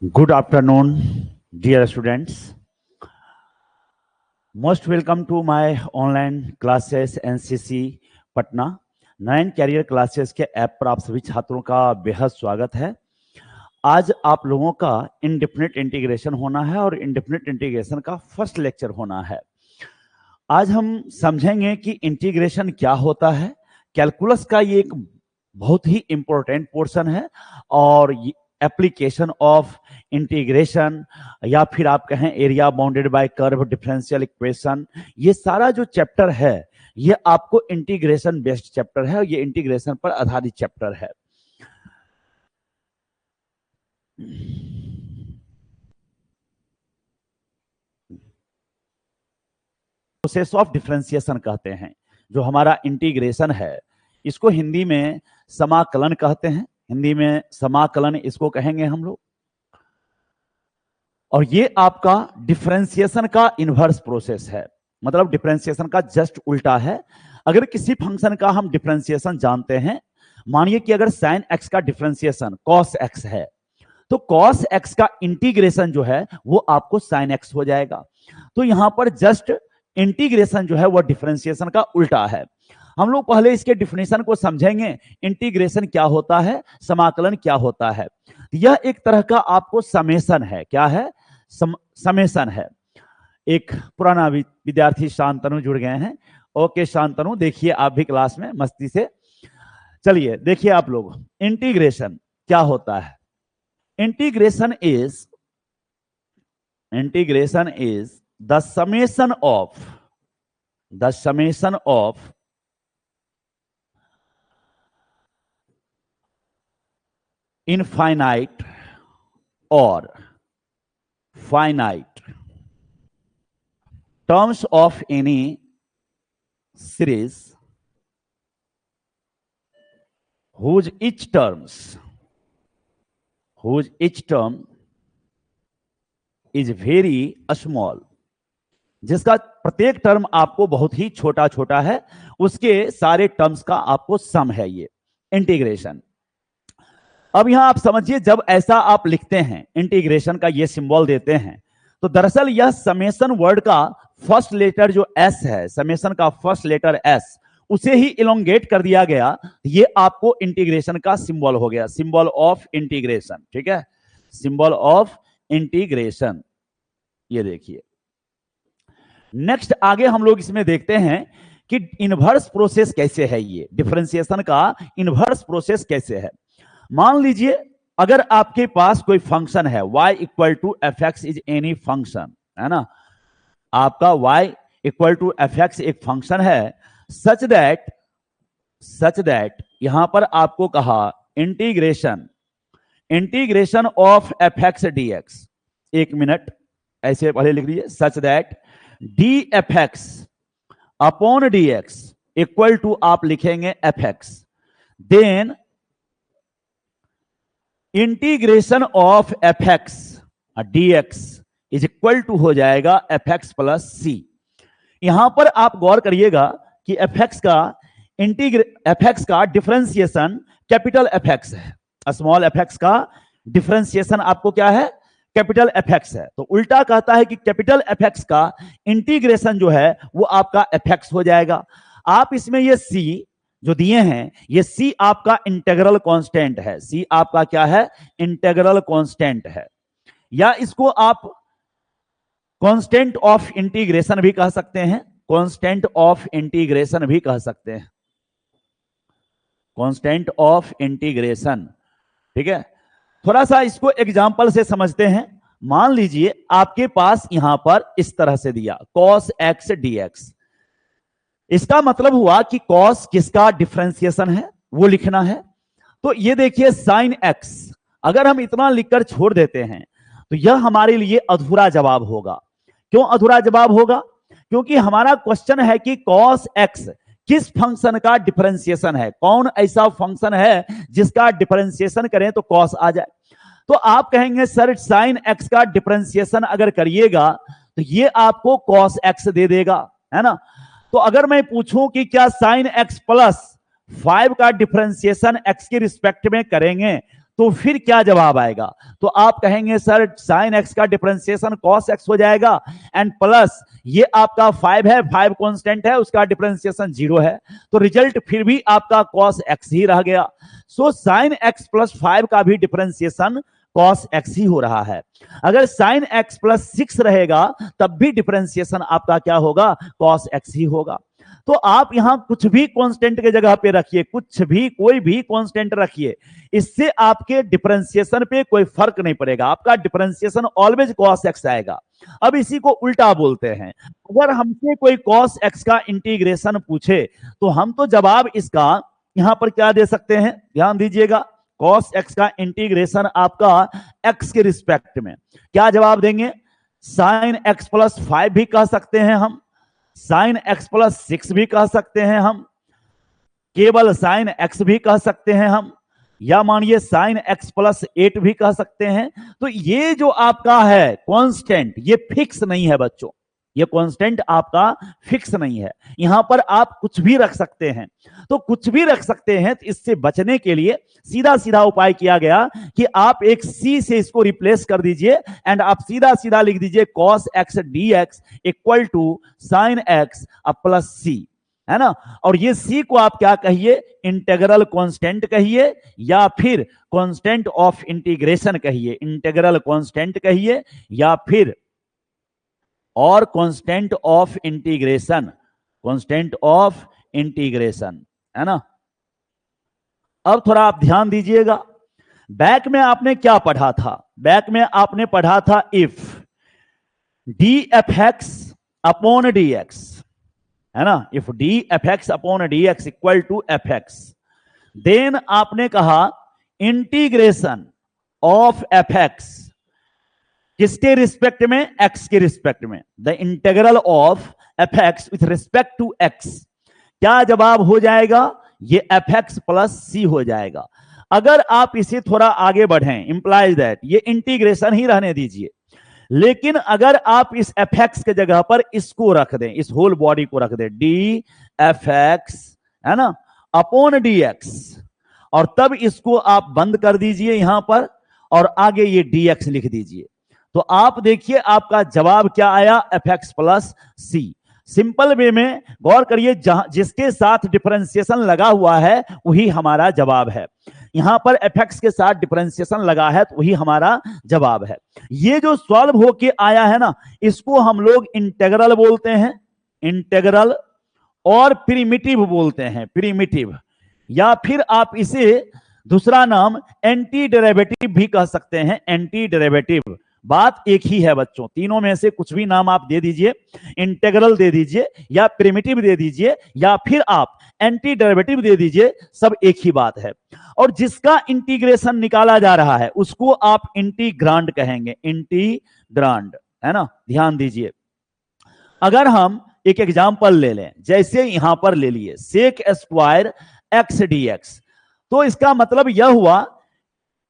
Good afternoon, dear students. Most welcome to my online classes NCC Patna. Nayan career classes के app पर आप सभी छात्रों का बेहद स्वागत है। आज आप लोगों का इंडेफिनिट इंटीग्रेशन होना है और इंडेफिनिट इंटीग्रेशन का फर्स्ट लेक्चर होना है। आज हम समझेंगे कि इंटीग्रेशन क्या होता है। कैलकुलस का ये एक बहुत ही इंपॉर्टेंट पोर्शन है और एप्लीकेशन ऑफ इंटीग्रेशन या फिर आप कहें area bounded by curve, differential equation, ये सारा जो चैप्टर है ये आपको इंटीग्रेशन बेस्ड चैप्टर है और ये इंटीग्रेशन पर आधारित चैप्टर है। प्रोसेस ऑफ डिफरेंशिएशन कहते हैं। जो हमारा इंटीग्रेशन है इसको हिंदी में समाकलन कहते हैं। हिंदी में समाकलन इसको कहेंगे हम लोग। और ये आपका डिफरेंशिएशन का इनवर्स प्रोसेस है, मतलब डिफरेंशिएशन का जस्ट उल्टा है। अगर किसी फंक्शन का हम डिफरेंशिएशन जानते हैं, मानिए कि अगर sin x का डिफरेंशिएशन cos x है, तो cos x का इंटीग्रेशन जो है वो आपको sin x हो जाएगा। तो यहां पर जस्ट इंटीग्रेशन जो है वो डिफरेंशिएशन का उल्टा है। हम लोग पहले इसके डिफिनेशन को समझेंगे, इंटीग्रेशन क्या होता है, समाकलन क्या होता है। यह एक तरह का आपको समेशन है। क्या है? समेशन है। एक पुराना विद्यार्थी शांतनु जुड़ गए हैं। ओके शांतनु, देखिए आप भी क्लास में मस्ती से। चलिए देखिए आप लोग, इंटीग्रेशन क्या होता है। Integration is the summation of infinite or finite terms of any series whose each term is very small, जिसका प्रत्येक टर्म आपको बहुत ही छोटा छोटा है, उसके सारे टर्म्स का आपको सम है ये इंटीग्रेशन। अब यहां आप समझिए, जब ऐसा आप लिखते हैं, इंटीग्रेशन का ये सिंबल देते हैं, तो दरअसल यह समेशन वर्ड का फर्स्ट लेटर जो एस है, समेशन का फर्स्ट लेटर एस, उसे ही इलोंगेट कर दिया गया। ये आपको इंटीग्रेशन का सिंबल हो गया, सिंबल ऑफ इंटीग्रेशन। ठीक है, सिंबल ऑफ इंटीग्रेशन। ये देखिए, नेक्स्ट आगे हम लोग इसमें देखते हैं कि इनवर्स प्रोसेस कैसे है। ये डिफरेंशिएशन का इनवर्स प्रोसेस कैसे है। मान लीजिए अगर आपके पास कोई फंक्शन है y equal to f x is any function, है ना, आपका y equal to f x एक फंक्शन है, सच दैट यहां पर आपको कहा integration of f x d x. एक मिनट, ऐसे पहले लिख लीजिए, such that d f x upon d x equal to आप लिखेंगे f x, then integration of f x d x is equal to हो जाएगा एफ एक्स प्लस सी। यहां पर आप गौर करिएगा कि एफ एक्स का डिफरेंशिएशन कैपिटल एफ एक्स है, स्मॉल एफ एक्स का डिफरेंशिएशन आपको क्या है, कैपिटल एफ एक्स है। तो उल्टा कहता है कि कैपिटल एफ एक्स का इंटीग्रेशन जो है वो आपका एफ एक्स हो जाएगा। आप इसमें ये सी जो दिए हैं, ये सी आपका इंटीग्रल कांस्टेंट है। सी आपका क्या है, इंटीग्रल कांस्टेंट है, या इसको आप कांस्टेंट ऑफ इंटीग्रेशन भी कह सकते हैं, कांस्टेंट ऑफ इंटीग्रेशन भी कह सकते हैं, कांस्टेंट ऑफ इंटीग्रेशन। ठीक है, थोड़ा सा इसको एग्जांपल से समझते हैं। मान लीजिए आपके पास यहां पर इस तरह से दिया cos x dx, इसका मतलब हुआ कि cos किसका डिफरेंशिएशन है वो लिखना है। तो ये देखिए sin x, अगर हम इतना लिखकर छोड़ देते हैं तो यह हमारे लिए अधूरा जवाब होगा। क्यों अधूरा जवाब होगा? क्योंकि हमारा क्वेश्चन है कि cos x किस फंक्शन का डिफरेंशिएशन है, कौन ऐसा फंक्शन है जिसका डिफरेंशिएशन करें तो cos आ जाए। तो आप कहेंगे सर sin x का डिफरेंशिएशन अगर करिएगा तो ये आपको cos x दे देगा, है ना। तो अगर मैं पूछूं कि क्या sin x प्लस 5 का डिफरेंशिएशन x के रिस्पेक्ट में करेंगे तो फिर क्या जवाब आएगा? तो आप कहेंगे सर साइन एक्स का डिफरेंशिएशन कॉस एक्स हो जाएगा एंड प्लस ये आपका 5 है, 5 कांस्टेंट है, उसका डिफरेंशिएशन 0 है, तो रिजल्ट फिर भी आपका कॉस एक्स ही रह गया। सो साइन एक्स प्लस 5 का भी डिफरेंशिएशन कॉस एक्स ही हो रहा है। अगर साइन एक्स प्लस 6 रहेगा तब भी डिफरेंशिएशन आपका क्या होगा? कॉस एक्स ही होगा। तो आप यहां कुछ भी कांस्टेंट के जगह पे रखिए, कुछ भी कोई भी कांस्टेंट रखिए, इससे आपके डिफरेंशिएशन पे कोई फर्क नहीं पड़ेगा, आपका डिफरेंशिएशन ऑलवेज कॉस एक्स आएगा। अब इसी को उल्टा बोलते हैं, अगर हमसे कोई कॉस एक्स का इंटीग्रेशन पूछे तो हम तो जवाब इसका यहां पर क्या दे सकते हैं? ध्यान दीजिएगा, कॉस एक्स का इंटीग्रेशन आपका एक्स के रिस्पेक्ट में क्या जवाब देंगे? साइन एक्स प्लस 5 भी कह सकते हैं हम, साइन एक्स प्लस 6 भी कह सकते हैं हम, केवल साइन एक्स भी कह सकते हैं हम, या मानिए साइन एक्स प्लस 8 भी कह सकते हैं। तो ये जो आपका है कांस्टेंट, ये फिक्स नहीं है बच्चों, ये कांस्टेंट आपका फिक्स नहीं है, यहां पर आप कुछ भी रख सकते हैं। तो कुछ भी रख सकते हैं, तो इससे बचने के लिए सीधा सीधा उपाय किया गया कि आप एक सी से इसको रिप्लेस कर दीजिए एंड आप सीधा सीधा लिख दीजिए cos x d x equal to sine x plus सी, है ना। और ये सी को आप क्या कहिए? इंटीग्रल कांस्टेंट कहिए, या फिर कांस्टेंट ऑफ इंटीग्रेशन कहिए, इंटीग्रल कांस्टेंट कहिए, या फिर और constant of integration, constant of integration, है ना। अब थोड़ा आप ध्यान दीजिएगा, बैक में आपने क्या पढ़ा था? बैक में आपने पढ़ा था if d f x upon d x, है ना, if d f x upon d x equal to f x, then आपने कहा इंटीग्रेशन ऑफ एफ एक्स किसके रिस्पेक्ट में? एक्स के रिस्पेक्ट में, the integral of f x with respect to x, क्या जवाब हो जाएगा? ये एफ एक्स प्लस सी हो जाएगा। अगर आप इसे थोड़ा आगे बढ़ें, इंप्लाइज दैट ये इंटीग्रेशन ही रहने दीजिए, लेकिन अगर आप इस एफ एक्स के जगह पर इसको रख दें, इस होल बॉडी को रख दें, डी एफ एक्स, है ना, अपॉन डी एक्स, और तब इसको आप बंद कर दीजिए यहां पर, और आगे ये डी एक्स लिख दीजिए, तो आप देखिए आपका जवाब क्या आया? एफ एक्स प्लस सी। सिंपल वे में गौर करिए, जिसके साथ डिफरेंशिएशन लगा हुआ है वही हमारा जवाब है। यहां पर एफ एक्स के साथ डिफरेंशिएशन लगा है तो वही हमारा जवाब है। ये जो सॉल्व होके आया है ना, इसको हम लोग इंटीग्रल बोलते हैं, इंटीग्रल, और प्रिमिटिव बोलते हैं, प्रिमिटिव, या फिर आप इसे दूसरा नाम एंटी डेरिवेटिव भी कह सकते हैं, एंटी डेरिवेटिव। बात एक ही है बच्चों, तीनों में से कुछ भी नाम आप दे दीजिए, इंटीग्रल दे दीजिए, या प्रिमिटिव दे दीजिए, या फिर आप एंटी डेरिवेटिव दे दीजिए, सब एक ही बात है। और जिसका इंटीग्रेशन निकाला जा रहा है उसको आप इंटीग्रांड कहेंगे, इंटीग्रांड, है ना। ध्यान दीजिए, अगर हम एक एग्जांपल ले लें, जैसे यहां पर ले लिए sec square x d x, तो इसका मतलब यह हुआ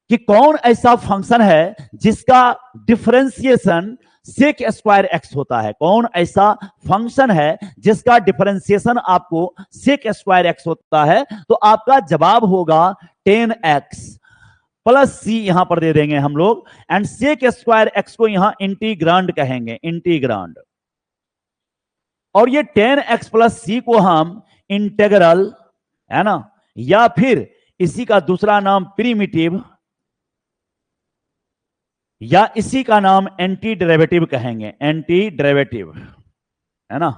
कि कौन ऐसा फंक्शन है जिसका डिफरेंशिएशन सेक स्क्वायर एक्स होता है? कौन ऐसा फंक्शन है जिसका डिफरेंशिएशन आपको सेक स्क्वायर एक्स होता है? तो आपका जवाब होगा 10x प्लस सी, यहां पर दे देंगे हम लोग, एंड सेक स्क्वायर एक्स को यहां इंटीग्रांड कहेंगे, इंटीग्रांड। और ये 10x प्लस सी को हम इंटीग्रल, है ना, या फिर इसी का दूसरा नाम प्रिमिटिव, या इसी का नाम एंटी डेरिवेटिव कहेंगे, एंटी डेरिवेटिव, है ना।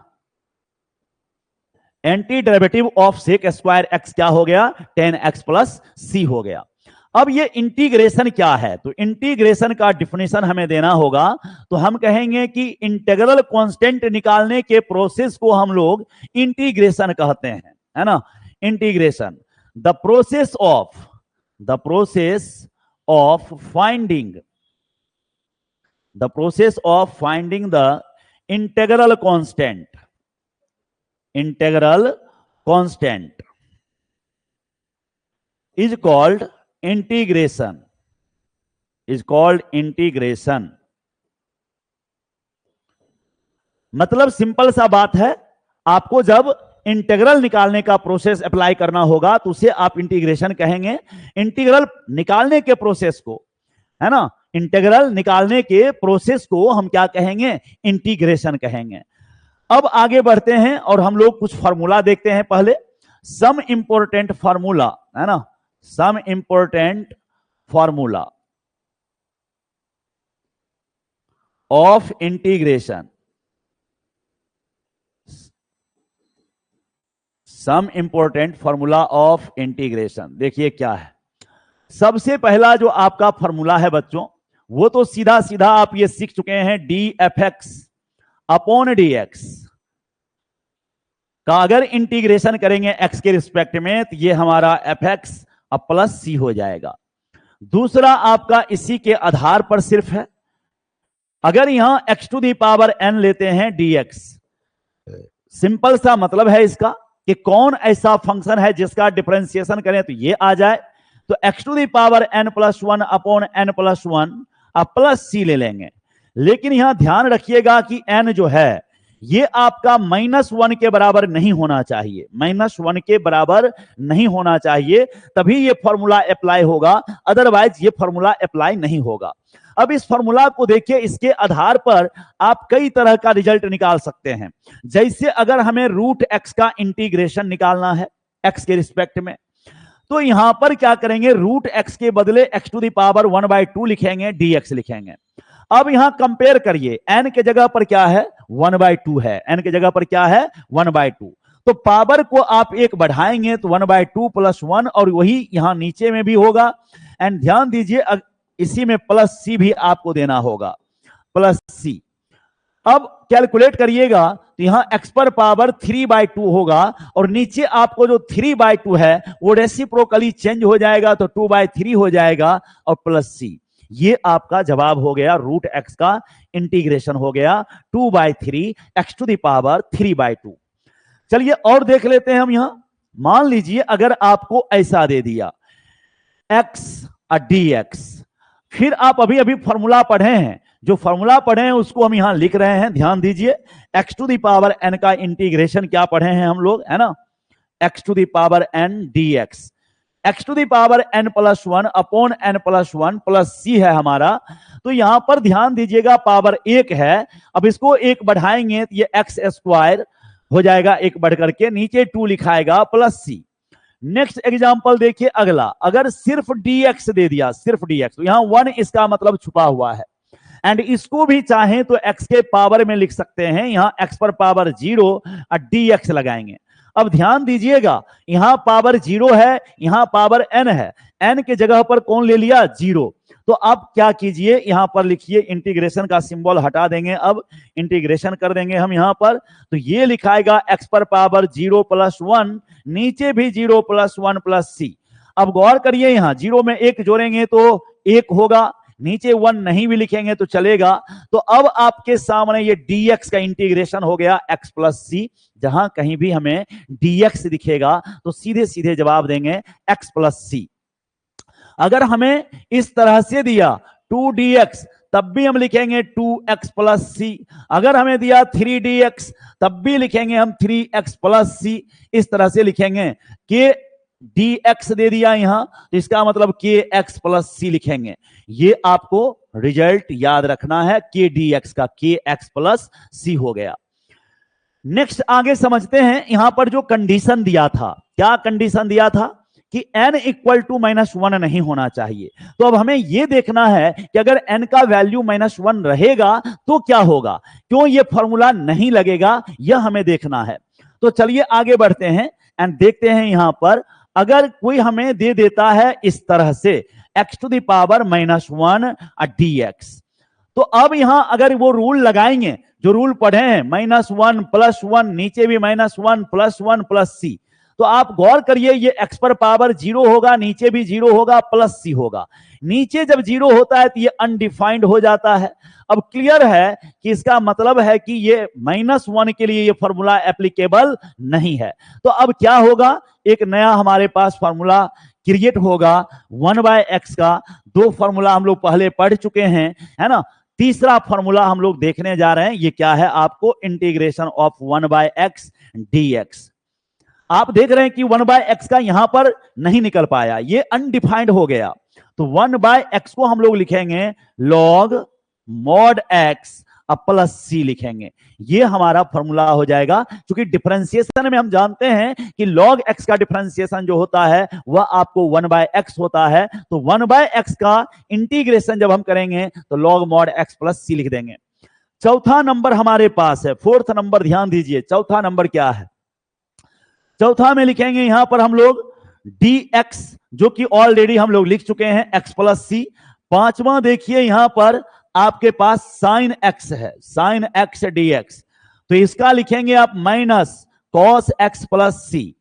Anti derivative of sec square x क्या हो गया? 10x प्लस सी हो गया। अब ये इंटीग्रेशन क्या है? तो इंटीग्रेशन का डिफिनेशन हमें देना होगा, तो हम कहेंगे कि इंटीग्रल कांस्टेंट निकालने के प्रोसेस को हम लोग इंटीग्रेशन कहते हैं, है ना। Integration, the process of finding the process of finding the integral constant is called integration, मतलब सिंपल सा बात है, आपको जब इंटीग्रल निकालने का प्रोसेस अप्लाई करना होगा तो उसे आप इंटीग्रेशन कहेंगे। इंटीग्रल निकालने के प्रोसेस को, है ना, इंटीग्रल निकालने के प्रोसेस को हम क्या कहेंगे? इंटीग्रेशन कहेंगे। अब आगे बढ़ते हैं और हम लोग कुछ फॉर्मूला देखते हैं। पहले सम इंपॉर्टेंट फॉर्मूला, है ना, some important formula of integration. Some important formula of integration देखिए क्या है। सबसे पहला जो आपका फॉर्मूला है बच्चों, वो तो सीधा सीधा आप ये सीख चुके हैं, D f x upon d x का अगर इंटीग्रेशन करेंगे एक्स के रिस्पेक्ट में तो ये हमारा एफ एक्स अब प्लस सी हो जाएगा। दूसरा आपका इसी के आधार पर सिर्फ है, अगर यहां x to the power n लेते हैं डी एक्स, सिंपल सा मतलब है इसका कि कौन ऐसा फंक्शन है जिसका डिफरेंशिएशन करें तो ये आ जाए, तो x to the power n plus one upon n plus one आप प्लस सी ले लेंगे। लेकिन यहां ध्यान रखिएगा कि एन जो है ये आपका -1 के बराबर नहीं होना चाहिए, -1 के बराबर नहीं होना चाहिए, तभी ये फॉर्मूला अप्लाई होगा, अदरवाइज ये फॉर्मूला अप्लाई नहीं होगा। अब इस फॉर्मूला को देखिए, इसके आधार पर आप कई तरह का रिजल्ट निकाल सकते हैं। जैसे अगर हमें रूट एक्स का इंटीग्रेशन निकालना है एक्स के रिस्पेक्ट में, तो यहां पर क्या करेंगे, रूट एक्स के बदले एक्स टू दी पावर 1/2 लिखेंगे, dx लिखेंगे। अब यहां कंपेयर करिए, n के जगह पर क्या है 1/2 है, n के जगह पर क्या है 1/2, तो पावर को आप एक बढ़ाएंगे तो 1/2 + 1 और वही यहां नीचे में भी होगा। एंड ध्यान दीजिए इसी में प्लस सी भी आपको देना होगा, प्लस सी। अब कैलकुलेट करिएगा तो यहां x पर पावर 3/2 होगा और नीचे आपको जो 3/2 है वो रेसिप्रोकली चेंज हो जाएगा तो 2/3 हो जाएगा और प्लस सी। ये आपका जवाब हो गया, रूट एक्स का इंटीग्रेशन हो गया 2/3 x टू दी पावर 3/2। चलिए और देख लेते हैं हम यहां। मान लीजिए अगर आपको ऐसा दे दिया x dx, फिर आप अभी अभी फॉर्मूला पढ़े हैं, जो फॉर्मूला पढ़े हैं उसको हम यहां लिख रहे हैं। ध्यान दीजिए, x to the power n का इंटीग्रेशन क्या पढ़े हैं हम लोग, है ना, x to the power n dx, x to the power n plus 1 upon n plus 1 plus c है हमारा। तो यहां पर ध्यान दीजिएगा पावर 1 है, अब इसको एक बढ़ाएंगे तो ये x स्क्वायर हो जाएगा, एक बढ़ करके नीचे 2 लिखाएगा प्लस c। नेक्स्ट एग्जांपल देखिए अगला, अगर सिर्फ dx दे दिया, सिर्फ dx, तो यहां 1 इसका मतलब छुपा हुआ है, एंड इसको भी चाहें तो x के पावर में लिख सकते हैं, यहां x पर पावर 0 और dx लगाएंगे। अब ध्यान दीजिएगा यहां पावर 0 है, यहां पावर n है, n के जगह पर कौन ले लिया 0, तो अब क्या कीजिए यहां पर लिखिए, इंटीग्रेशन का सिंबल हटा देंगे, अब इंटीग्रेशन कर देंगे हम यहां पर, तो ये लिखाएगा x पर पावर 0 + 1, नीचे भी 0 + 1 + c। अब गौर करिए यहां 0 में 1 जोड़ेंगे तो 1 होगा, नीचे 1 नहीं भी लिखेंगे तो चलेगा। तो अब आपके सामने ये dx का इंटीग्रेशन हो गया x + c, जहां कहीं भी हमें dx दिखेगा तो सीधे सीधे जवाब देंगे x + c। अगर हमें इस तरह से दिया 2dx, तब भी हम लिखेंगे 2x + c। अगर हमें दिया 3dx, तब भी लिखेंगे हम 3x + c। इस तरह से लिखेंगे। कि dx दे दिया यहां तो इसका मतलब kx + c लिखेंगे। ये आपको रिजल्ट याद रखना है, k dx का kx + c हो गया। नेक्स्ट आगे समझते हैं, यहां पर जो कंडीशन दिया था, क्या कंडीशन दिया था कि n = -1 नहीं होना चाहिए। तो अब हमें यह देखना है कि अगर n का वैल्यू -1 रहेगा तो क्या होगा, क्यों ये फॉर्मूला नहीं लगेगा, यह हमें देखना है। तो चलिए आगे बढ़ते हैं एंड देखते हैं यहां पर, अगर कोई हमें दे देता है इस तरह से x to the power -1 dx, तो अब यहां अगर वो रूल लगाएंगे जो रूल पढ़े हैं, -1 + 1, नीचे भी -1 + 1 + c, तो आप गौर करिए ये x पर पावर 0 होगा, नीचे भी 0 होगा, प्लस c होगा। नीचे जब 0 होता है तो ये अनडिफाइंड हो जाता है। अब क्लियर है कि इसका मतलब है कि ये -1 के लिए ये फॉर्मूला एप्लीकेबल नहीं है। तो अब क्या होगा, एक नया हमारे पास फॉर्मूला क्रिएट होगा 1/x का। 2 फॉर्मूला हम लोग पहले पढ़ चुके हैं, है ना। तीसरा फॉर्मूला हम लोग देखने जा रहे हैं, ये क्या है, आपको इंटीग्रेशन ऑफ 1/x dx। आप देख रहे हैं कि 1/x का यहां पर नहीं निकल पाया, ये अनडिफाइंड हो गया, तो 1/x को हम लोग लिखेंगे log mod x प्लस सी लिखेंगे। ये हमारा फॉर्मूला हो जाएगा। क्योंकि डिफरेंशिएशन में हम जानते हैं कि log x का डिफरेंशिएशन जो होता है वह आपको 1/x होता है, तो 1/x का इंटीग्रेशन जब हम करेंगे तो log mod x प्लस सी लिख देंगे। चौथा नंबर हमारे पास है, फोर्थ नंबर, ध्यान दीजिए चौथा नंबर क्या है। चौथा में लिखेंगे यहां पर हम लोग dx, जो कि ऑलरेडी हम लोग लिख चुके हैं, x प्लस सी। पांचवा देखिए यहां पर आपके पास साइन x है, साइन x dx, तो इसका लिखेंगे आप minus cos x plus C,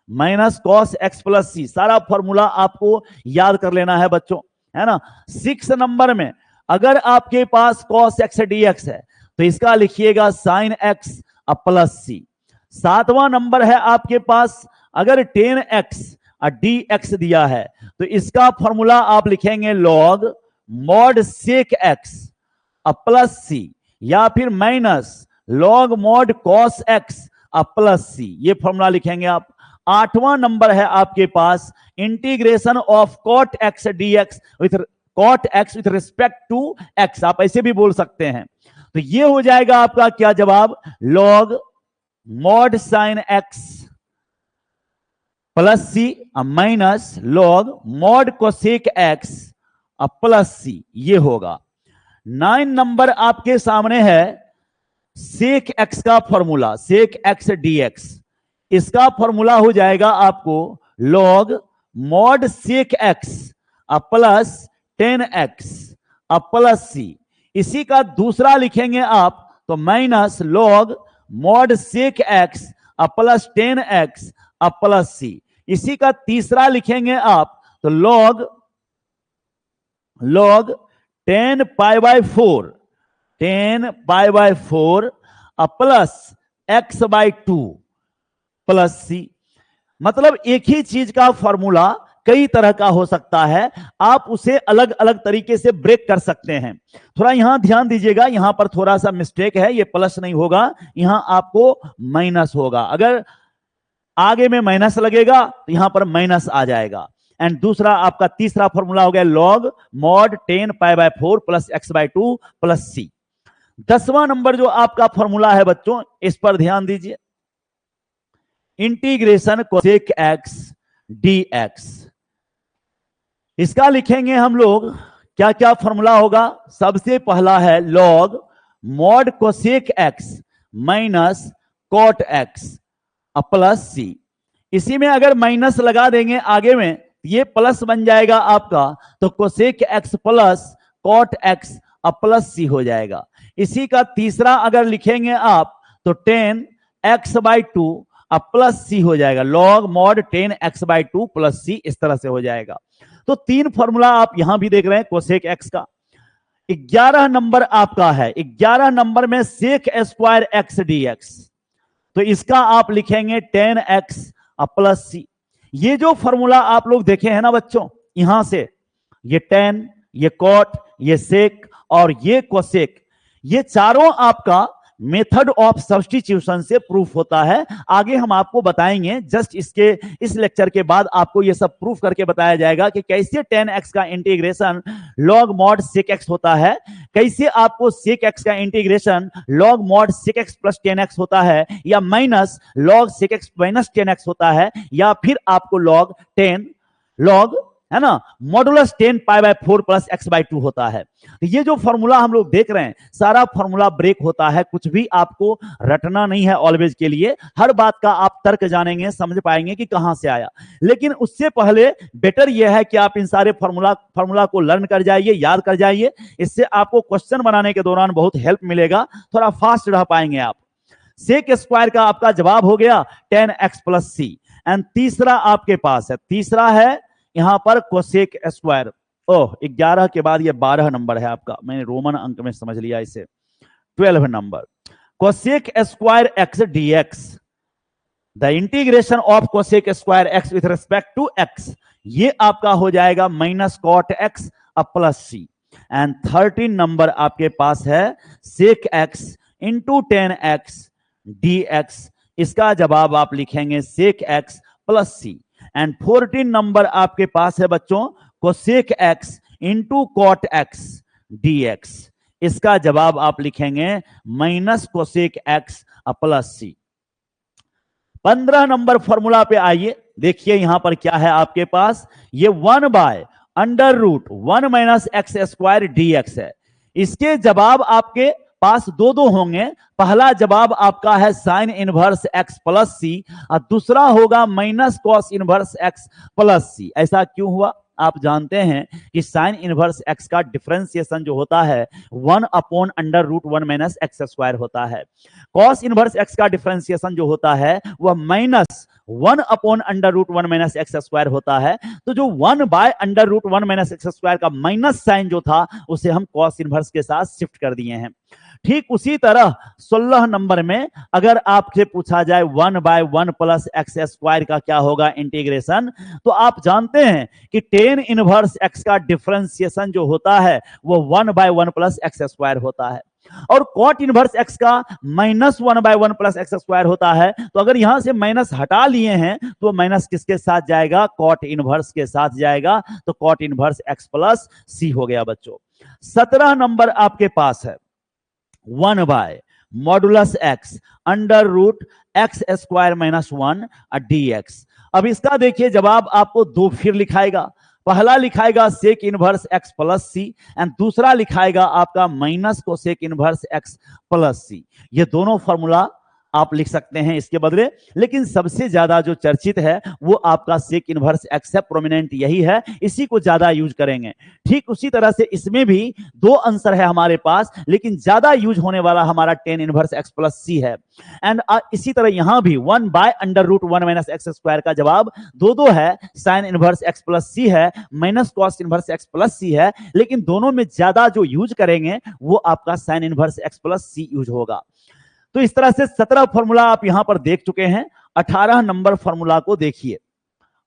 minus cos x plus सी। सारा फॉर्मूला आपको याद कर लेना है बच्चों, है ना। 6 नंबर में अगर आपके पास कॉस x dx है तो इसका लिखिएगा साइन x प्लस सी। 7वां नंबर है आपके पास, अगर 10x dx दिया है तो इसका फॉर्मूला आप लिखेंगे log mod sec x plus C, या फिर minus log mod cos x plus C, ये फॉर्मूला लिखेंगे आप। 8वां नंबर है आपके पास integration of cot x dx with cot x with respect to x, आप ऐसे भी बोल सकते हैं। तो ये हो जाएगा आपका क्या जवाब, log mod sin x plus C minus log mod cosec x plus C, ये होगा। 9 नंबर आपके सामने है sec x का फॉर्मूला, sec x dx, इसका फॉर्मूला हो जाएगा आपको log mod sec x plus 10x plus C. इसी का दूसरा लिखेंगे आप तो minus log mod sec x plus 10x plus C. इसी का तीसरा लिखेंगे आप तो log 10 pi by 4, 10 pi by 4 plus x by 2 plus C. मतलब एक ही चीज का फॉर्मूला कई तरह का हो सकता है, आप उसे अलग अलग तरीके से ब्रेक कर सकते हैं। थोड़ा यहां ध्यान दीजिएगा, यहां पर थोड़ा सा मिस्टेक है, ये प्लस नहीं होगा, यहां आपको माइनस होगा। अगर आगे में माइनस लगेगा तो यहां पर माइनस आ जाएगा। एंड दूसरा आपका तीसरा फॉर्मूला हो गया log mod 10 pi by 4 plus x by 2 plus C. 10वां नंबर जो आपका फॉर्मूला है बच्चों, इस पर ध्यान दीजिए, इंटीग्रेशन cosec x dx, इसका लिखेंगे हम लोग क्या क्या फॉर्मूला होगा। सबसे पहला है log mod cosec x minus cot x plus C. इसी में अगर माइनस लगा देंगे आगे में, ये प्लस बन जाएगा आपका, तो cosec x plus cot x plus सी हो जाएगा। इसी का तीसरा अगर लिखेंगे आप तो 10x बाई 2 प्लस सी हो जाएगा, log mod 10x by 2 plus C, इस तरह से हो जाएगा। तो 3 फॉर्मूला आप यहां भी देख रहे हैं cosec x का। 11 नंबर आपका है, 11 नंबर में sec स्क्वायर x dx, तो इसका आप लिखेंगे 10x प्लस सी। ये जो फॉर्मूला आप लोग देखे हैं ना बच्चों, यहां से ये 10, ये cot, ये sec और ये cosec, ये चारों आपका मेथड ऑफ सब्स्टिट्यूशन से प्रूफ होता है। आगे हम आपको बताएंगे, जस्ट इस लेक्चर के बाद आपको ये सब प्रूफ करके बताया जाएगा कि कैसे 10x का integration log mod sec x होता है, कैसे आपको sec x का integration log mod sec x plus 10x होता है, या minus log sec x minus 10x होता है, या फिर आपको log 10 log है ना modulus 10 pi by 4 plus x by 2 होता है। तो ये जो फॉर्मूला हम लोग देख रहे हैं, सारा फॉर्मूला ब्रेक होता है, कुछ भी आपको रटना नहीं है ऑलवेज के लिए। हर बात का आप तर्क जानेंगे, समझ पाएंगे कि कहां से आया। लेकिन उससे पहले बेटर यह है कि आप इन सारे फॉर्मूला को लर्न कर जाइए, याद कर जाइए। इससे आपको क्वेश्चन बनाने के दौरान बहुत हेल्प मिलेगा, थोड़ा फास्ट रह पाएंगे आप। सेक स्क्वायर का आपका जवाब हो गया 10x प्लस सी। एंड तीसरा आपके पास है, तीसरा है यहां पर कोसेक स्क्वायर। ओह, 11 के बाद ये 12 नंबर है आपका, मैंने रोमन अंक में समझ लिया इसे। 12 number cosec square x dx, the integration of cosec square x with respect to x, ये आपका हो जाएगा minus cot x plus C. And 13 number आपके पास है सेक एक्स इंटू 10x dx, इसका जवाब आप लिखेंगे sec x plus C. And 14 number आपके पास है बच्चों cosec x into cot x dx। इसका जवाब आप लिखेंगे minus cosec x plus c. 15 number formula पे आइए, देखिए यहां पर क्या है आपके पास, ये 1 by under root 1 minus x square dx है। इसके जवाब आपके पास दो दो होंगे। पहला जवाब आपका है sine inverse x plus C और दूसरा होगा minus cos inverse x plus C. ऐसा क्यों हुआ? आप जानते हैं कि साइन इनवर्स एक्स का डिफरेंशिएशन जो होता है 1 upon under root 1 minus x square होता है। कॉस इनवर्स एक्स का डिफरेंशिएशन जो होता है वह minus 1 upon under root 1 minus x square होता है। तो जो 1 by under root 1 minus x square का माइनस साइन जो था उसे हम कॉस इनवर्स के साथ शिफ्ट कर दिए हैं। ठीक उसी तरह 16 नंबर में अगर आपसे पूछा जाए 1 बाय 1 प्लस एक्स स्क्वायर का क्या होगा इंटीग्रेशन, तो आप जानते हैं कि टेन इनवर्स एक्स का डिफरेंशिएशन जो होता है वो 1 बाय 1 प्लस एक्स स्क्वायर होता है और कॉट इनवर्स एक्स का minus 1 by 1 plus x square होता है। तो अगर यहां से माइनस हटा लिए हैं तो माइनस किसके साथ जाएगा? कॉट इनवर्स के साथ जाएगा। तो कॉट इनवर्स एक्स प्लस सी हो गया बच्चों। 17 नंबर आपके पास है 1 by modulus x under root x square minus 1 dx। अब इसका देखिए जवाब आपको दो फिर लिखाएगा। पहला लिखाएगा sec inverse x plus C and दूसरा लिखाएगा आपका minus cosec inverse x plus C. ये दोनों फॉर्मूला आप लिख सकते हैं इसके बदले, लेकिन सबसे ज्यादा जो चर्चित है वो आपका सेक इनवर्स एक्स है, प्रोमिनेंट यही है, इसी को ज्यादा यूज करेंगे। ठीक उसी तरह से इसमें भी दो आंसर है हमारे पास, लेकिन ज्यादा यूज होने वाला हमारा टेन इनवर्स एक्स प्लस सी है। एंड इसी तरह यहां भी 1 by under root 1 minus x square का जवाब दो दो है, साइन इनवर्स एक्स प्लस सी है, minus cos inverse x plus सी है, लेकिन दोनों में ज्यादा जो यूज करेंगे वो आपका साइन इनवर्स एक्स प्लस सी यूज होगा। तो इस तरह से 17 फॉर्मूला आप यहां पर देख चुके हैं। 18 नंबर फॉर्मूला को देखिए।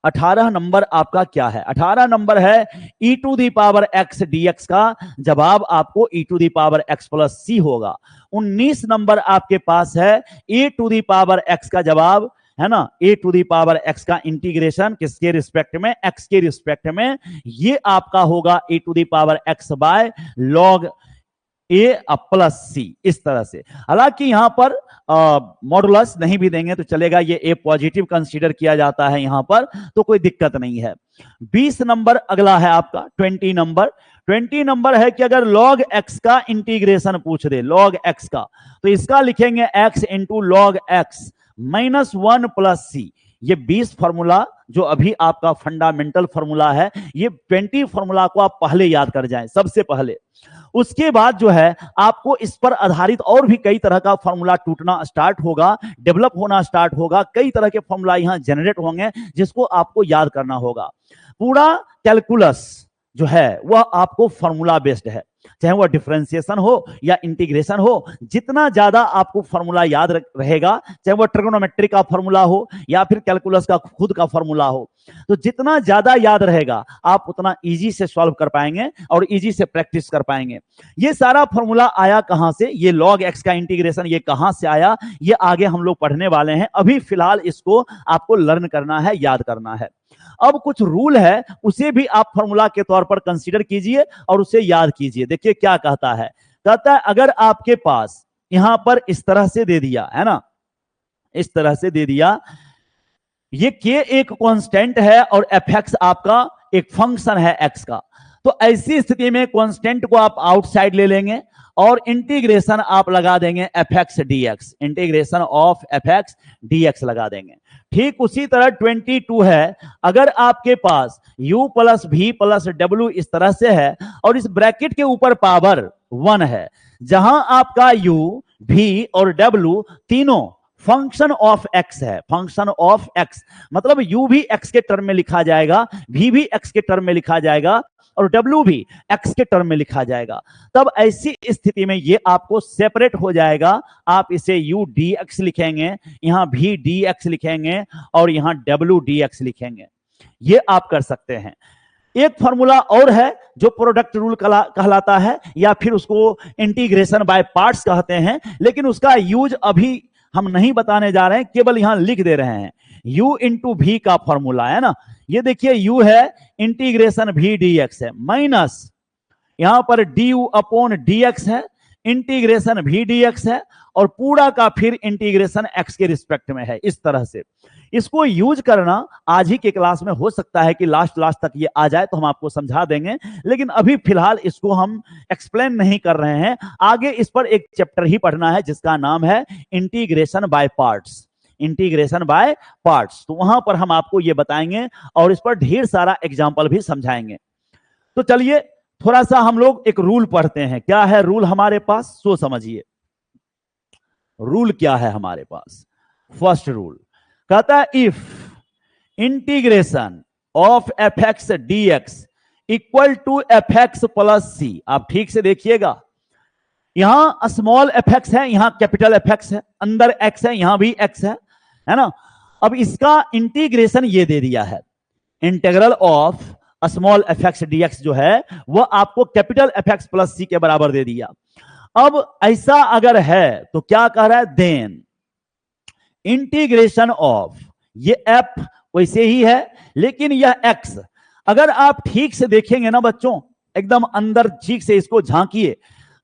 18 नंबर आपका क्या है? 18 नंबर है e to the power x dx का जवाब आपको e to the power x plus C होगा। 19 नंबर आपके पास है e to the power x का जवाब है ना, a to the power x का इंटीग्रेशन किसके रिस्पेक्ट में? x के रिस्पेक्ट में। ये आपका होगा e to the power x by log a plus C. इस तरह से, हालांकि यहां पर मॉडुलस नहीं भी देंगे तो चलेगा, ये ए पॉजिटिव कंसीडर किया जाता है यहां पर, तो कोई दिक्कत नहीं है। 20 नंबर अगला है आपका 20 नंबर। 20 नंबर है कि अगर लॉग एक्स का इंटीग्रेशन पूछ दे, लॉग एक्स का, तो इसका लिखेंगे x into log x minus 1 plus C. ये 20 फॉर्मूला जो अभी आपका फंडामेंटल फॉर्मूला है, ये 20 फॉर्मूला को आप पहले याद कर जाएं सबसे पहले। उसके बाद जो है आपको इस पर आधारित और भी कई तरह का फॉर्मूला टूटना स्टार्ट होगा, डेवलप होना स्टार्ट होगा, कई तरह के फॉर्मूला यहां जनरेट होंगे जिसको आपको याद करना होगा। पूरा कैलकुलस जो है वह आपको फॉर्मूला बेस्ड है, चाहे वह डिफरेंशिएशन हो या इंटीग्रेशन हो। जितना ज्यादा आपको फॉर्मूला याद रहेगा, चाहे वह ट्रिग्नोमेट्री का फॉर्मूला हो या फिर कैलकुलस का खुद का फॉर्मूला हो, तो जितना ज्यादा याद रहेगा आप उतना इजी से सॉल्व कर पाएंगे और इजी से प्रैक्टिस कर पाएंगे। ये सारा फॉर्मूला आया कहां से? ये लॉग एक्स का इंटीग्रेशन ये कहां से आया, ये आगे हम लोग पढ़ने वाले हैं। अभी फिलहाल इसको आपको लर्न करना है, याद करना है। अब कुछ रूल है, उसे भी आप फॉर्मूला के तौर पर कंसीडर कीजिए और उसे याद कीजिए। देखिए क्या कहता है, कहता है अगर आपके पास यहां पर इस तरह से दे दिया है ना, इस तरह से दे दिया, ये के एक कांस्टेंट है और एफ एक्स आपका एक फंक्शन है एक्स का, तो ऐसी स्थिति में कांस्टेंट को आप आउटसाइड ले लेंगे और इंटीग्रेशन आप लगा देंगे F x d x, integration of f x d x लगा देंगे। ठीक उसी तरह 22 है, अगर आपके पास u plus v plus w इस तरह से है और इस ब्रैकेट के ऊपर पावर 1 है, जहां आपका u, v और w तीनों फंक्शन ऑफ x है, फंक्शन ऑफ x मतलब u भी x के टर्म में लिखा जाएगा, v भी x के टर्म में लिखा जाएगा और w भी x के टर्म में लिखा जाएगा। तब ऐसी स्थिति में ये आपको सेपरेट हो जाएगा, आप इसे u dx लिखेंगे, यहां v dx लिखेंगे और यहां w dx लिखेंगे। ये आप कर सकते हैं। एक फॉर्मूला और है जो प्रोडक्ट रूल कहलाता है या फिर उसको इंटीग्रेशन बाय पार्ट्स कहते हैं, लेकिन उसका यूज अभी हम नहीं बताने जा रहे हैं, केवल यहां लिख दे रहे हैं। u इंटू वी का फॉर्मूला है ना, ये देखिए u है इंटीग्रेशन v dx है, माइनस यहां पर du अपॉन dx है, इंटीग्रेशन v dx है, और पूरा का फिर इंटीग्रेशन x के रिस्पेक्ट में है। इस तरह से इसको यूज करना आज ही के क्लास में हो सकता है कि लास्ट तक ये आ जाए तो हम आपको समझा देंगे, लेकिन अभी फिलहाल इसको हम एक्सप्लेन नहीं कर रहे हैं। आगे इस पर एक चैप्टर ही पढ़ना है जिसका नाम है integration by parts, integration by parts. तो वहां पर हम आपको ये बताएंगे और इस पर ढेर सारा एग्जाम्पल भी समझाएंगे। तो चलिए थोड़ा सा हम लोग एक रूल पढ़ते हैं। क्या है रूल हमारे पास, सो समझिए रूल क्या है हमारे पास। फर्स्ट रूल कहता है if integration of f x d x equal to f x plus C. आप ठीक से देखिएगा, यहां स्मॉल एफ एक्स है, यहां कैपिटल एफ एक्स है, अंदर एक्स है, यहां भी एक्स है ना। अब इसका इंटीग्रेशन ये दे दिया है, integral of small F x d x जो है वह आपको कैपिटल एफ एक्स प्लस सी के बराबर दे दिया। अब ऐसा अगर है तो क्या कह रहा है, देन इंटीग्रेशन ऑफ, ये एफ वैसे ही है लेकिन यह एक्स, अगर आप ठीक से देखेंगे ना बच्चों, एकदम अंदर ठीक से इसको झांकिए,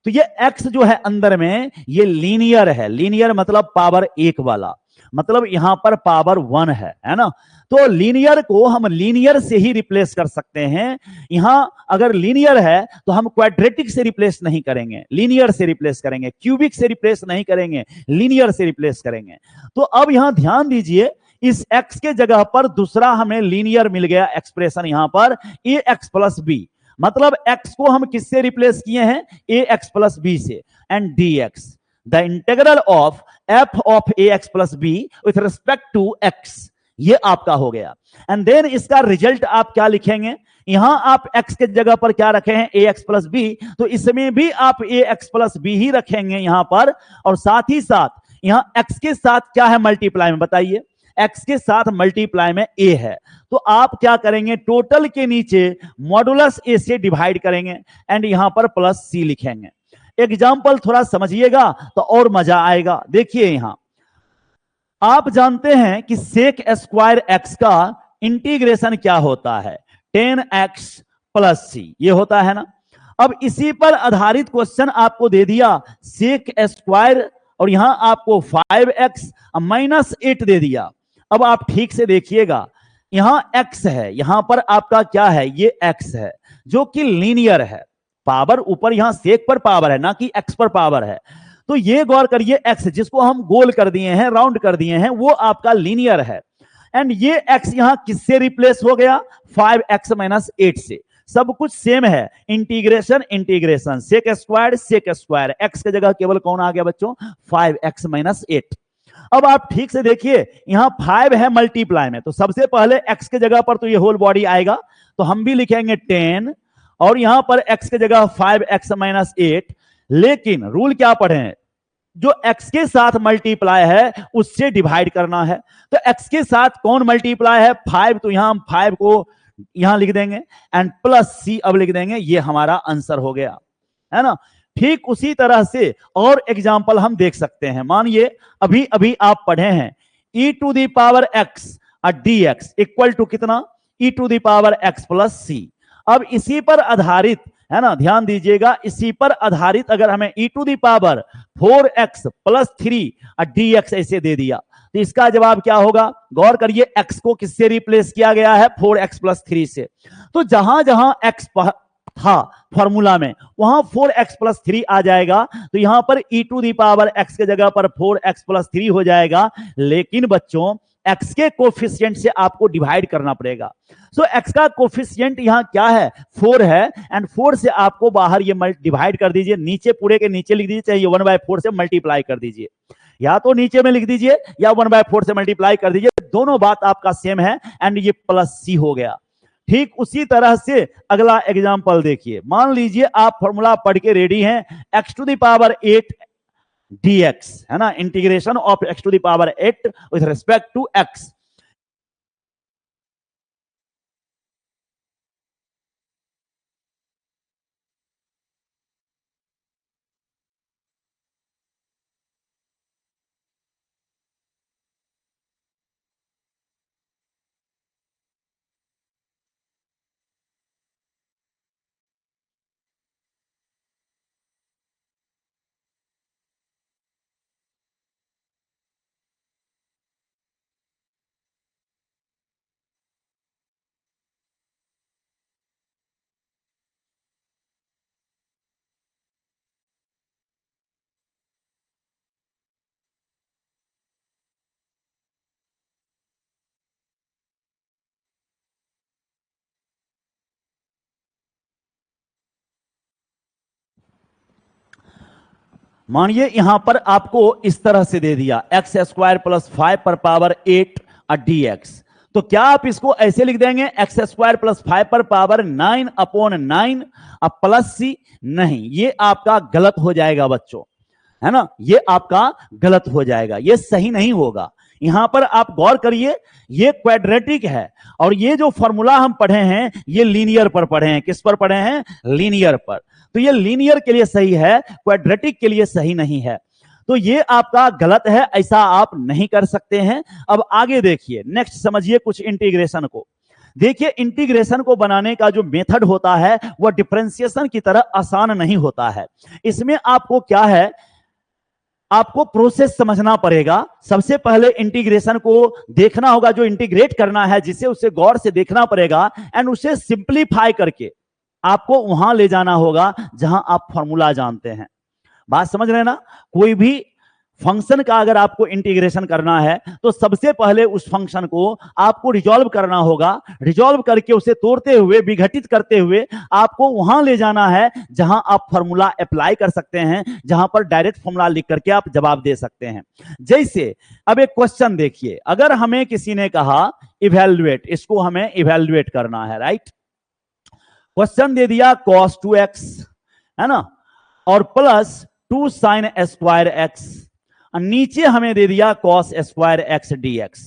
तो ये एक्स जो है अंदर में ये लीनियर है। लीनियर मतलब पावर एक वाला, मतलब यहां पर पावर वन है ना। तो लीनियर को हम लीनियर से ही रिप्लेस कर सकते हैं। यहां अगर लीनियर है तो हम क्वाड्रेटिक से रिप्लेस नहीं करेंगे, लीनियर से रिप्लेस करेंगे, क्यूबिक से रिप्लेस नहीं करेंगे, लीनियर से रिप्लेस करेंगे। तो अब यहां ध्यान दीजिए, इस x के जगह पर दूसरा हमें लीनियर मिल गया एक्सप्रेशन यहां पर ए एक्स प्लस बी, मतलब x को हम किससे रिप्लेस किए हैं, ए एक्स प्लस बी से, and d x the integral of f of a x plus b with respect to x, ये आपका हो गया। एंड देन इसका रिजल्ट आप क्या लिखेंगे, यहां आप x के जगह पर क्या रखे हैं, ए एक्स प्लस बी, तो इसमें भी आप ए एक्स प्लस बी ही रखेंगे यहां पर, और साथ ही साथ यहां x के साथ क्या है मल्टीप्लाई में, बताइए, x के साथ मल्टीप्लाई में a है, तो आप क्या करेंगे, टोटल के नीचे मॉडुलस a से डिवाइड करेंगे एंड यहां पर प्लस c लिखेंगे। एग्जाम्पल थोड़ा समझिएगा तो और मजा आएगा। देखिए यहां आप जानते हैं कि सेक स्क्वायर एक्स का इंटीग्रेशन क्या होता है, 10x प्लस सी, ये होता है ना। अब इसी पर आधारित क्वेश्चन आपको दे दिया सेक स्क्वायर, और यहां आपको 5x माइनस 8 दे दिया। अब आप ठीक से देखिएगा, यहां x है, यहां पर आपका क्या है, ये x है जो कि लीनियर है, पावर ऊपर यहां सेक पर पावर है ना कि x पर पावर है। तो ये गौर करिए, x जिसको हम गोल कर दिए हैं, राउंड कर दिए हैं, वो आपका लीनियर है। एंड ये x यहां किससे रिप्लेस हो गया, 5x माइनस 8 से। सब कुछ सेम है, integration integration, sec square, x की जगह केवल कौन आ गया बच्चों, 5x माइनस 8। अब आप ठीक से देखिए, यहां 5 है मल्टीप्लाई में, तो सबसे पहले x के जगह पर तो ये होल बॉडी आएगा, तो हम भी लिखेंगे 10, और यहां पर x के जगह 5x माइनस 8। लेकिन रूल क्या पढ़े हैं, जो x के साथ मल्टीप्लाई है उससे डिवाइड करना है। तो x के साथ कौन मल्टीप्लाई है, 5, तो यहां हम 5 को यहां लिख देंगे एंड प्लस c अब लिख देंगे, ये हमारा आंसर हो गया, है ना। ठीक उसी तरह से और एग्जाम्पल हम देख सकते हैं। मानिए अभी अभी आप पढ़े हैं e to the power x d x equal to कितना, e to the power x plus C. अब इसी पर आधारित है ना, ध्यान दीजिएगा, इसी पर आधारित अगर हमें e to the power 4x plus 3 d x ऐसे दे दिया, तो इसका जवाब क्या होगा, गौर करिए, x को किससे रिप्लेस किया गया है, 4x प्लस 3 से। तो जहां जहां x था फॉर्मूला में वहां 4x प्लस 3 आ जाएगा, तो यहां पर e to the power x के जगह पर 4x प्लस 3 हो जाएगा। लेकिन बच्चों x के कोफिशिएंट से आपको डिवाइड करना पड़ेगा। सो x का कोफिशिएंट यहां क्या है, 4 है, एंड 4 से आपको बाहर ये डिवाइड कर दीजिए, नीचे पूरे के नीचे लिख दीजिए, चाहिए 1/4 से मल्टीप्लाई कर दीजिए, या तो नीचे में लिख दीजिए या 1/4 से मल्टीप्लाई कर दीजिए, दोनों बात आपका सेम है, एंड ये प्लस सी हो गया। ठीक उसी तरह से अगला एग्जांपल देखिए, मान लीजिए आप फॉर्मूला पढ़ के रेडी हैं, x to the power 8 dx, है ना, integration of x to the power 8 with respect to x। मानिए यहां पर आपको इस तरह से दे दिया एक्स स्क्वायर प्लस 5 पर पावर 8 dx, तो क्या आप इसको ऐसे लिख देंगे एक्स स्क्वायर प्लस 5 पर पावर 9 अपॉन 9 प्लस सी? नहीं, ये आपका गलत हो जाएगा बच्चों, है ना, ये आपका गलत हो जाएगा, ये सही नहीं होगा। यहां पर आप गौर करिए, ये क्वाड्रेटिक है और ये जो फॉर्मूला हम पढ़े हैं ये लीनियर पर पढ़े हैं। किस पर पढ़े हैं? लीनियर पर। तो ये लीनियर के लिए सही है, क्वाड्रेटिक के लिए सही नहीं है, तो ये आपका गलत है, ऐसा आप नहीं कर सकते हैं। अब आगे देखिए, नेक्स्ट समझिए कुछ इंटीग्रेशन को। देखिए इंटीग्रेशन को बनाने का जो मेथड होता है वह डिफरेंशिएशन की तरह आसान नहीं होता है। इसमें आपको क्या है, आपको प्रोसेस समझना पड़ेगा। सबसे पहले इंटीग्रेशन को देखना होगा, जो इंटीग्रेट करना है जिसे उसे गौर से देखना पड़ेगा एंड उसे सिंप्लीफाई करके आपको वहां ले जाना होगा जहां आप फॉर्मूला जानते हैं। बात समझ रहे हैं ना? कोई भी फंक्शन का अगर आपको इंटीग्रेशन करना है तो सबसे पहले उस फंक्शन को आपको रिजॉल्व करना होगा। रिजॉल्व करके उसे तोड़ते हुए, विघटित करते हुए आपको वहां ले जाना है जहां आप फॉर्मूला अप्लाई कर सकते हैं, जहां पर डायरेक्ट फॉर्मूला लिख करके आप जवाब दे सकते हैं। जैसे अब एक क्वेश्चन देखिए, अगर हमें किसी ने कहा इवैल्यूएट, इसको हमें इवैल्यूएट करना है, राइट। क्वेश्चन दे दिया cos 2x, है ना, और प्लस 2 sin स्क्वायर एक्स, नीचे हमें दे दिया cos स्क्वायर एक्स dx।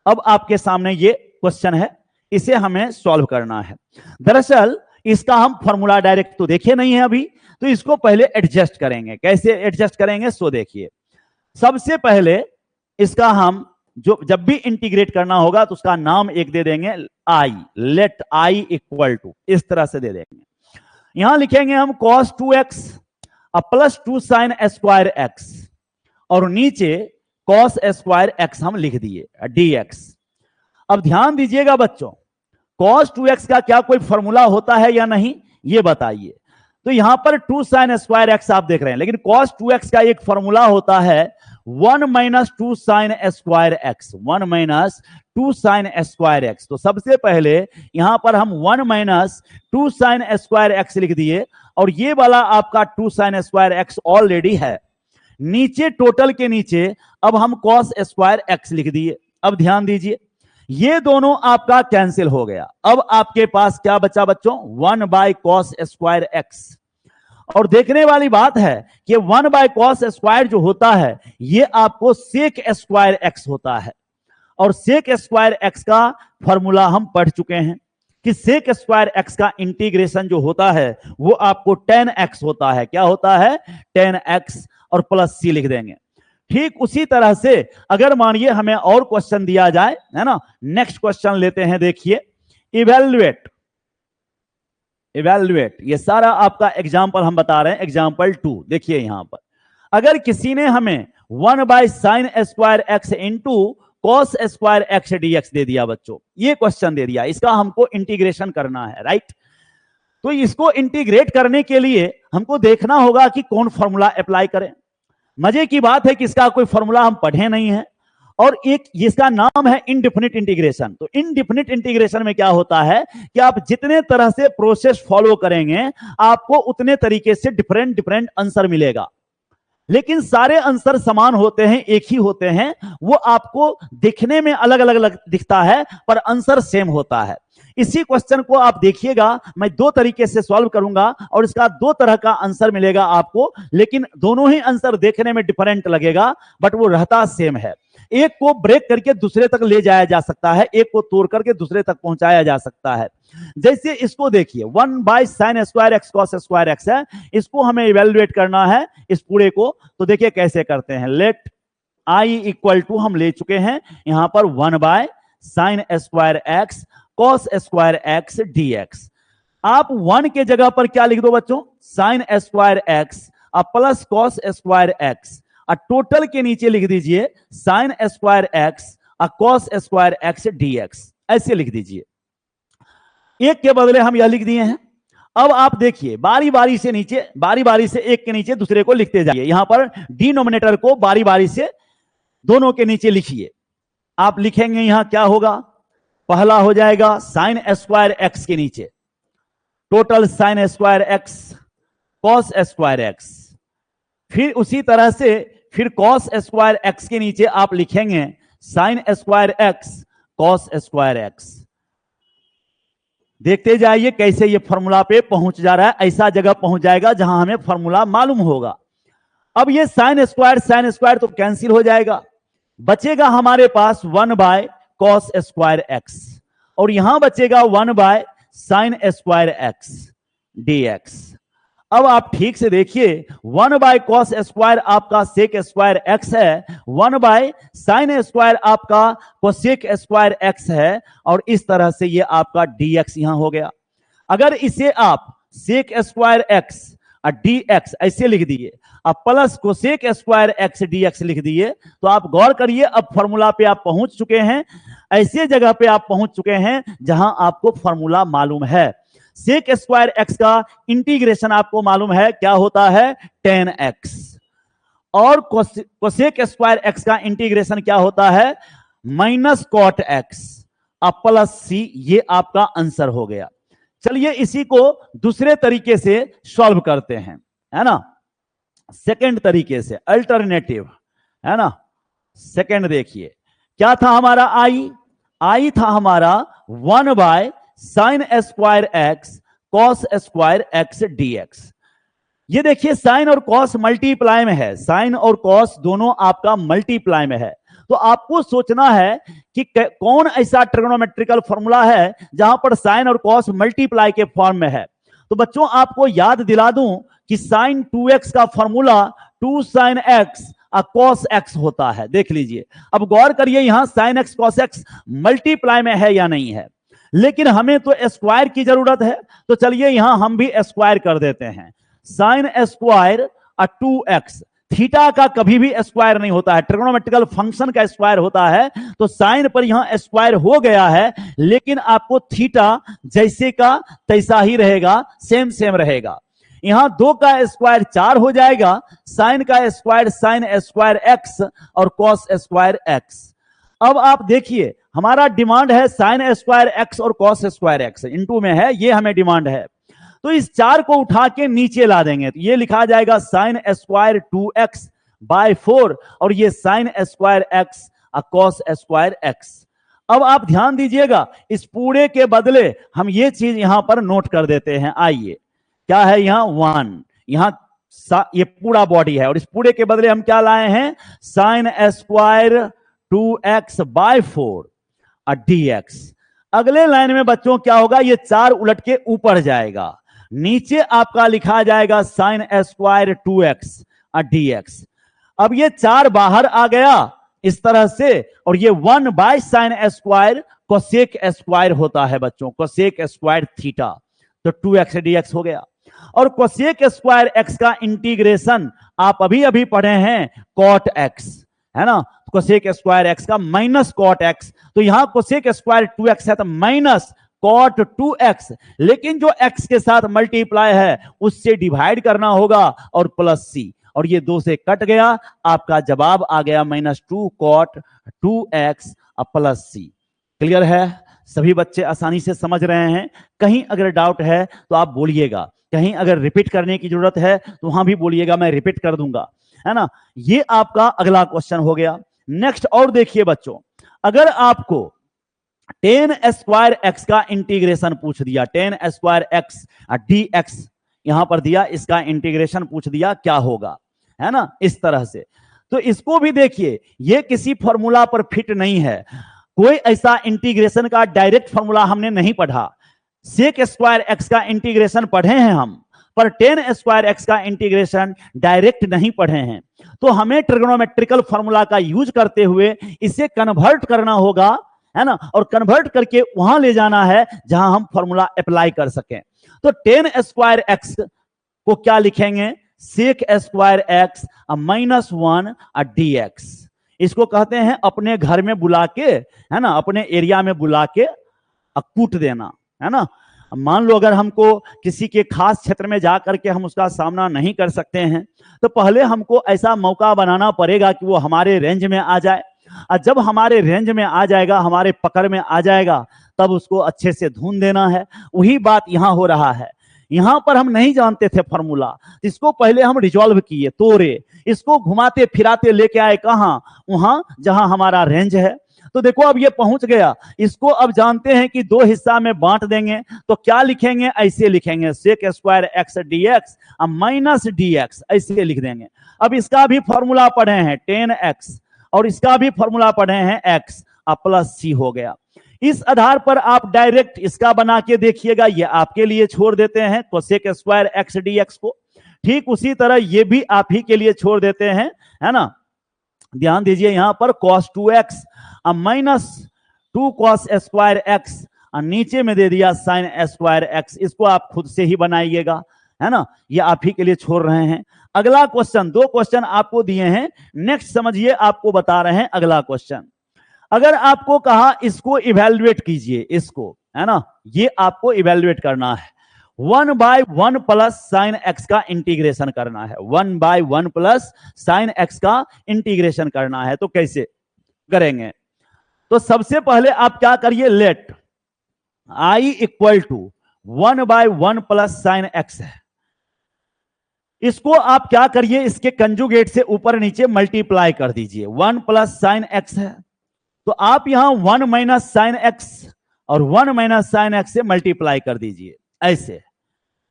अब आपके सामने ये क्वेश्चन है, इसे हमें सॉल्व करना है। दरअसल इसका हम फॉर्मूला डायरेक्ट तो देखे नहीं है अभी, तो इसको पहले एडजस्ट करेंगे। कैसे एडजस्ट करेंगे सो देखिए। सबसे पहले इसका हम जब भी इंटीग्रेट करना होगा तो उसका नाम एक दे देंगे i, let i equal to, इस तरह से दे देंगे। यहां लिखेंगे हम cos 2x plus 2 sin square x, और नीचे cos स्क्वायर एक्स हम लिख दिए dx। अब ध्यान दीजिएगा बच्चों, cos 2x का क्या कोई फॉर्मूला होता है या नहीं, ये बताइए। तो यहां पर 2 sin स्क्वायर एक्स आप देख रहे हैं, लेकिन cos 2x का एक फॉर्मूला होता है 1 minus 2 sin square x, 1 minus 2 sin square x. तो सबसे पहले यहां पर हम 1 माइनस 2 sin स्क्वायर एक्स लिख दिए, और ये वाला आपका 2 sin स्क्वायर एक्स ऑलरेडी है। नीचे टोटल के नीचे अब हम cos स्क्वायर एक्स लिख दिए। अब ध्यान दीजिए, ये दोनों आपका कैंसिल हो गया। अब आपके पास क्या बचा बच्चों? 1 बाय cos स्क्वायर एक्स। और देखने वाली बात है कि 1 बाय cos स्क्वायर जो होता है ये आपको sec स्क्वायर एक्स होता है, और sec स्क्वायर एक्स का फॉर्मूला हम पढ़ चुके हैं कि sec स्क्वायर एक्स का इंटीग्रेशन जो होता है वो आपको tan x होता है। क्या होता है? tan x, और प्लस c लिख देंगे। ठीक उसी तरह से अगर मानिए हमें और क्वेश्चन दिया जाए, है ना, नेक्स्ट क्वेश्चन लेते हैं। देखिए इवैल्यूएट, इवैल्यूएट, ये सारा आपका एग्जाम्पल हम बता रहे हैं, एग्जाम्पल 2। देखिए यहां पर अगर किसी ने हमें 1 by sine square x into cos square x dx दे दिया बच्चों, ये क्वेश्चन दे दिया, इसका हमको इंटीग्रेशन करना है, राइट। तो इसको इंटीग्रेट करने के लिए हमको देखना होगा कि कौन फॉर्मूला अप्लाई करें। मजे की बात है कि इसका कोई फॉर्मूला हम पढ़े नहीं है, और एक इसका नाम है इनडिफिनिट इंटीग्रेशन। तो इनडिफिनिट इंटीग्रेशन में क्या होता है कि आप जितने तरह से प्रोसेस फॉलो करेंगे आपको उतने तरीके से डिफरेंट डिफरेंट आंसर मिलेगा, लेकिन सारे आंसर समान होते हैं, एक ही होते हैं। वो आपको दिखने में अलग अलग दिखता है पर आंसर सेम होता है। इसी क्वेश्चन को आप देखिएगा, मैं 2 तरीके से सॉल्व करूंगा और इसका 2 तरह का आंसर मिलेगा आपको, लेकिन दोनों ही आंसर देखने में डिफरेंट लगेगा बट वो रहता सेम है। एक को ब्रेक करके दूसरे तक ले जाया जा सकता है, एक को तोड़ करके दूसरे तक पहुंचाया जा सकता है। जैसे इसको देखिए 1 by sine square x cos square x है, इसको हमें इवैल्यूएट करना है इस पूरे को। तो देखिए कैसे करते हैं, लेट आई इक्वल टू हम ले चुके हैं यहां पर 1 by sine square x cos square x dx. आप 1 के जगह पर क्या लिख दो बच्चों? Sine square x plus cos square x, total के नीचे लिख दीजिए sine square x cos square x dx, ऐसे लिख दीजिए। एक के बदले हम यह लिख दिए हैं। अब आप देखिए बारी बारी से नीचे, बारी बारी से एक के नीचे दूसरे को लिखते जाइए। यहां पर डिनोमिनेटर को बारी बारी से दोनों के नीचे लिखिए। आप लिखेंगे यहां क्या होगा, पहला हो जाएगा साइन स्क्वायर एक्स के नीचे total sign square x cos square x, फिर उसी तरह से फिर कॉस स्क्वायर एक्स के नीचे आप लिखेंगे sign square x cos square x. देखते जाइए कैसे ये फॉर्मूला पे पहुंच जा रहा है, ऐसा जगह पहुंच जाएगा जहां हमें फॉर्मूला मालूम होगा। अब ये साइन स्क्वायर तो कैंसिल हो जाएगा, बचेगा हमारे पास 1 बाय कॉस स्क्वायर एक्स और यहां बचेगा 1 by sine square x dx। अब आप ठीक से देखिए 1 बाय कॉस स्क्वायर आपका सेक स्क्वायर एक्स है, 1 बाय साइन स्क्वायर आपका कोसेक स्क्वायर एक्स है और इस तरह से ये आपका dx यहां हो गया। अगर इसे आप सेक स्क्वायर एक्स और dx ऐसे लिख दिए, अब plus cosec square x dx लिख दिए, तो आप गौर करिए अब फॉर्मूला पे आप पहुंच चुके हैं, ऐसे जगह पे आप पहुंच चुके हैं जहां आपको फॉर्मूला मालूम है। सेक स्क्वायर एक्स का इंटीग्रेशन आपको मालूम है क्या होता है 10x और कोसेक स्क्वायर एक्स का इंटीग्रेशन क्या होता है माइनस कॉट एक्स अब प्लस सी। ये आपका आंसर हो गया। चलिए इसी को दूसरे तरीके से सॉल्व करते हैं, है ना, सेकंड तरीके से अल्टरनेटिव, है ना। सेकंड देखिए क्या था हमारा आई था हमारा 1 by sine square x cos square x dx। ये देखिए साइन और कॉस मल्टीप्लाई में है, साइन और कॉस दोनों आपका मल्टीप्लाई में है, तो आपको सोचना है कि कौन ऐसा ट्रिग्नोमेट्रिकल फॉर्मूला है जहां पर साइन और कॉस मल्टीप्लाई के फॉर्म में है। तो बच्चों आपको याद दिला दूं कि साइन 2x का formula 2 sine x cos x होता है। देख लीजिए, अब गौर करिए यहां sine x cos x multiply में है या नहीं है, लेकिन हमें तो स्क्वायर की जरूरत है, तो चलिए यहां हम भी स्क्वायर कर देते हैं। साइन स्क्वायर 2x, थीटा का कभी भी स्क्वायर नहीं होता है, ट्रिग्नोमेट्रिकल फंक्शन का स्क्वायर होता है, तो साइन पर यहां स्क्वायर हो गया है, लेकिन आपको थीटा जैसे का तैसा ही रहेगा, सेम रहेगा। यहां 2 का स्क्वायर 4 हो जाएगा, साइन का स्क्वायर साइन स्क्वायर एक्स और कॉस स्क्वायर एक्स। अब आप देखिए हमारा डिमांड है साइन स्क्वायर एक्स और कॉस स्क्वायर एक्स इनटू में है, ये हमें डिमांड है, तो इस 4 को उठा के नीचे ला देंगे, तो ये लिखा जाएगा साइन स्क्वायर 2x बाय 4 और ये sign square x cos square x. अब आप ध्यान दीजिएगा इस पूरे के बदले हम ये चीज यहां पर नोट कर देते हैं। आइए क्या है यहाँ 1, यहां ये पूरा बॉडी है और इस पूरे के बदले हम क्या लाए हैं sine square 2x by 4 dx। अगले लाइन में बच्चों क्या होगा, ये 4 उलट के ऊपर जाएगा, नीचे आपका लिखा जाएगा साइन स्क्वायर 2x dx। अब ये 4 बाहर आ गया इस तरह से और ये 1 by sine square cosec square होता है बच्चों, कोसेक स्क्वायर थीटा, तो 2x dx हो गया। और कोसेक स्क्वायर x का इंटीग्रेशन आप अभी पढ़े हैं कॉट x, है ना, कोसेक स्क्वायर x का माइनस कॉट x, तो यहां कोसेक स्क्वायर 2x है तो माइनस कॉट 2x, लेकिन जो x के साथ मल्टीप्लाई है उससे डिवाइड करना होगा और प्लस c, और ये 2 से कट गया, आपका जवाब आ गया -2 cot 2x plus c। Clear है, सभी बच्चे आसानी से समझ रहे हैं। कहीं अगर डाउट है तो आप बोलिएगा, कहीं अगर रिपीट करने की जरूरत है तो वहां भी बोलिएगा, मैं रिपीट कर दूंगा, है ना। ये आपका अगला क्वेश्चन हो गया। नेक्स्ट और देखिए बच्चों, अगर आपको 10 स्क्वायर एक्स का इंटीग्रेशन पूछ दिया, 10 स्क्वायर एक्स dx यहां पर दिया, इसका इंटीग्रेशन पूछ दिया क्या होगा, है ना, इस तरह से, तो इसको भी देखिए ये किसी फॉर्मूला पर फिट नहीं है, कोई ऐसा इंटीग्रेशन का डायरेक्ट फॉर्मूला हमने नहीं पढ़ा। सेक स्क्वायर एक्स का इंटीग्रेशन पढ़े हैं हम, पर 10 स्क्वायर एक्स का इंटीग्रेशन डायरेक्ट नहीं पढ़े हैं, तो हमें ट्रिग्नोमेट्रिकल फॉर्मूला का यूज करते हुए इसे कन्वर्ट करना होगा, है ना, और कन्वर्ट करके वहां ले जाना है जहां हम फॉर्मूला अप्लाई कर सकें। तो 10 स्क्वायर एक्स को क्या लिखेंगे, सेक स्क्वायर एक्स -1 dx। इसको कहते हैं अपने घर में बुला के, है ना, अपने एरिया में बुला के कूट देना, है ना। मान लो अगर हमको किसी के खास क्षेत्र में जाकर के हम उसका सामना नहीं कर सकते हैं, तो पहले हमको ऐसा मौका बनाना पड़ेगा कि वो हमारे रेंज में आ जाए, और जब हमारे रेंज में आ जाएगा, हमारे पकड़ में आ जाएगा, तब उसको अच्छे से धून देना है। वही बात यहां हो रहा है। यहां पर हम नहीं जानते थे फॉर्मूला, इसको पहले हम रिजॉल्व किए, तोड़े, इसको घुमाते फिराते लेके आए कहां, वहां जहां हमारा रेंज है। तो देखो अब ये पहुंच गया, इसको अब जानते हैं कि दो हिस्सा में बांट देंगे, तो क्या लिखेंगे, ऐसे लिखेंगे sec square x d x minus d x, ऐसे लिख देंगे। अब इसका भी फॉर्मूला पढ़े हैं 10x और इसका भी फॉर्मूला पढ़े हैं x, अब प्लस सी हो गया। इस आधार पर आप डायरेक्ट इसका बना के देखिएगा, ये आपके लिए छोड़ देते हैं cosec square x d x को, ठीक उसी तरह ये भी आप ही के लिए छोड़ देते हैं, है ना। ध्यान दीजिए यहां पर cos 2x minus 2 cos square x, नीचे में दे दिया साइन स्क्वायर एक्स, इसको आप खुद से ही बनाइएगा, है ना, ये आप ही के लिए छोड़ रहे हैं। अगला क्वेश्चन, दो क्वेश्चन आपको दिए हैं, नेक्स्ट समझिए, आपको बता रहे हैं अगला क्वेश्चन। अगर आपको कहा इसको इवैल्यूएट कीजिए, इसको, है ना, ये आपको इवैल्यूएट करना है, 1/1 प्लस साइन एक्स का इंटीग्रेशन करना है, 1/1 प्लस साइन एक्स का इंटीग्रेशन करना है, तो कैसे करेंगे। तो सबसे पहले आप क्या करिए, let i equal to 1/1 plus sine x है, इसको आप क्या करिए, इसके कंजुगेट से ऊपर नीचे मल्टीप्लाई कर दीजिए, 1 प्लस साइन एक्स है, तो आप यहां 1 माइनस साइन एक्स और 1 माइनस साइन एक्स से मल्टीप्लाई कर दीजिए, ऐसे।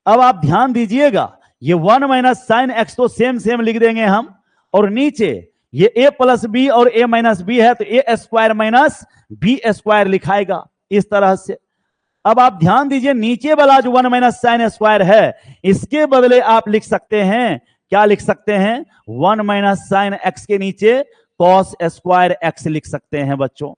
अब आप ध्यान दीजिएगा, ये 1 माइनस साइन एक्स तो सेम सेम लिख देंगे हम, और नीचे ये a प्लस बी और a माइनस बी है, तो a square minus b square लिखाएगा इस तरह से। अब आप ध्यान दीजिए, नीचे वाला जो 1 माइनस साइन स्क्वायर है, इसके बदले आप लिख सकते हैं, क्या लिख सकते हैं, 1 माइनस साइन एक्स के नीचे कॉस स्क्वायर एक्स लिख सकते हैं बच्चों।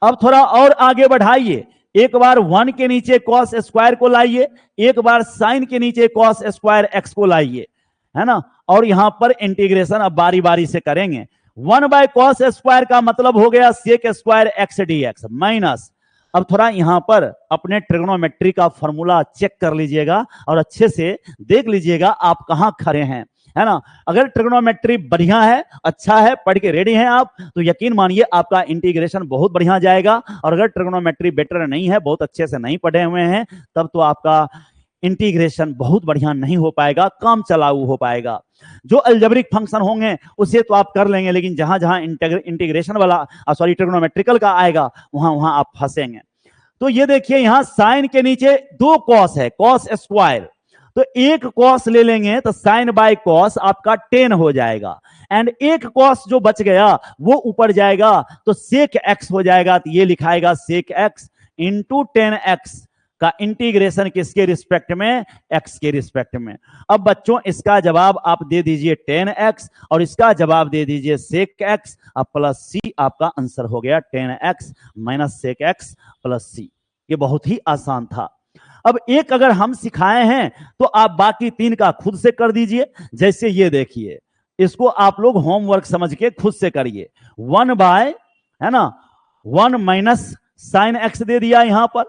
अब थोड़ा और आगे बढ़ाइए, एक बार 1 के नीचे कॉस स्क्वायर को लाइए, एक बार साइन के नीचे कॉस स्क्वायर एक्स को लाइए, है ना, और यहां पर इंटीग्रेशन अब बारी बारी से करेंगे। 1/cos स्क्वायर का मतलब हो गया sec square x d x minus, अब थोड़ा यहां पर अपने ट्रिग्नोमेट्री का फॉर्मूला चेक कर लीजिएगा और अच्छे से देख लीजिएगा आप कहां खड़े हैं, है ना। अगर ट्रिग्नोमेट्री बढ़िया है, अच्छा है, पढ़ के रेडी हैं आप, तो यकीन मानिए आपका इंटीग्रेशन बहुत बढ़िया जाएगा। और अगर ट्रिग्नोमेट्री बेटर नहीं है, बहुत अच्छे से नहीं पढ़े हुए हैं, तब तो आपका इंटीग्रेशन बहुत बढ़िया नहीं हो पाएगा, काम चलाऊ हो पाएगा। जो अलजेब्रिक फंक्शन होंगे उसे तो आप कर लेंगे, लेकिन जहां जहां इंटीग्रेशन वाला सॉरी ट्रिग्नोमेट्रिकल का आएगा, वहां वहां आप फंसेंगे। तो ये देखिए यहां साइन के नीचे 2 कॉस है, कॉस स्क्वायर, तो एक कॉस ले लेंगे तो साइन बाय कॉस आपका 10 हो जाएगा, एंड एक कॉस जो बच गया वो ऊपर जाएगा तो सेक एक्स हो जाएगा, तो ये लिखाएगा सेक एक्स इंटू 10x का इंटीग्रेशन किसके रिस्पेक्ट में, x के रिस्पेक्ट में। अब बच्चों इसका जवाब आप दे दीजिए 10x और इसका जवाब दे दीजिए सेक x, अब प्लस सी आपका आंसर हो गया 10x minus sec x plus C. ये बहुत ही आसान था। अब एक अगर हम सिखाए हैं तो आप बाकी 3 का खुद से कर दीजिए। जैसे ये देखिए, इसको आप लोग होमवर्क समझ के खुद से करिए। 1 बाय, है ना, 1 माइनस साइन एक्स दे दिया यहां पर,